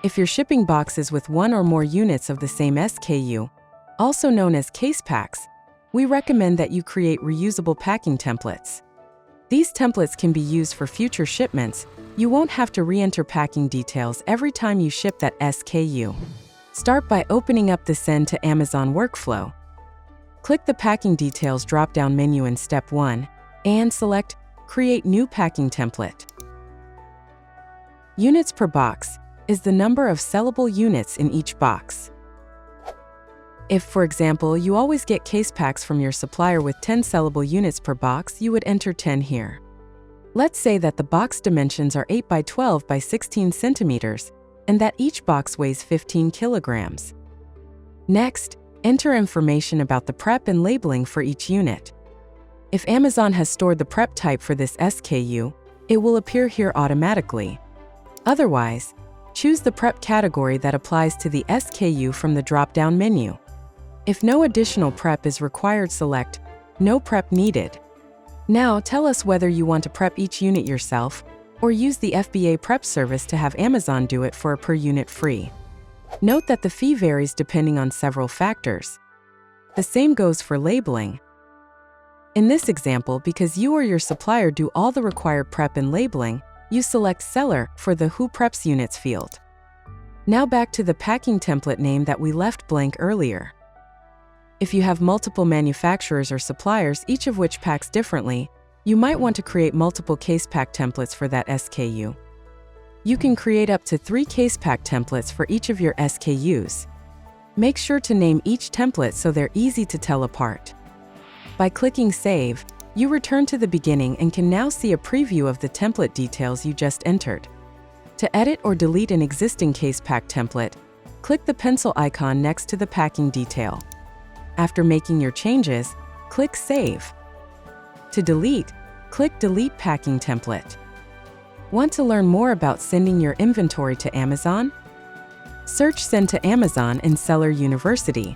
If you're shipping boxes with one or more units of the same SKU, also known as case packs, we recommend that you create reusable packing templates. These templates can be used for future shipments. You won't have to re-enter packing details every time you ship that SKU. Start by opening up the Send to Amazon workflow. Click the Packing Details drop-down menu in Step 1 and select Create New Packing Template. Units per box is the number of sellable units in each box. If, for example, you always get case packs from your supplier with 10 sellable units per box, you would enter 10 here. Let's say that the box dimensions are 8 by 12 by 16 centimeters and that each box weighs 15 kilograms. Next, enter information about the prep and labeling for each unit. If Amazon has stored the prep type for this SKU, it will appear here automatically. Otherwise, choose the prep category that applies to the SKU from the drop-down menu. If no additional prep is required, select No Prep Needed. Now tell us whether you want to prep each unit yourself or use the FBA prep service to have Amazon do it for a per unit fee. Note that the fee varies depending on several factors. The same goes for labeling. In this example, because you or your supplier do all the required prep and labeling, you select Seller for the Who Preps Units field. Now back to the packing template name that we left blank earlier. If you have multiple manufacturers or suppliers, each of which packs differently, you might want to create multiple case pack templates for that SKU. You can create up to 3 case pack templates for each of your SKUs. Make sure to name each template so they're easy to tell apart. By clicking Save, you return to the beginning and can now see a preview of the template details you just entered. To edit or delete an existing case pack template, click the pencil icon next to the packing detail. After making your changes, click Save. To delete, click Delete Packing Template. Want to learn more about sending your inventory to Amazon? Search Send to Amazon in Seller University.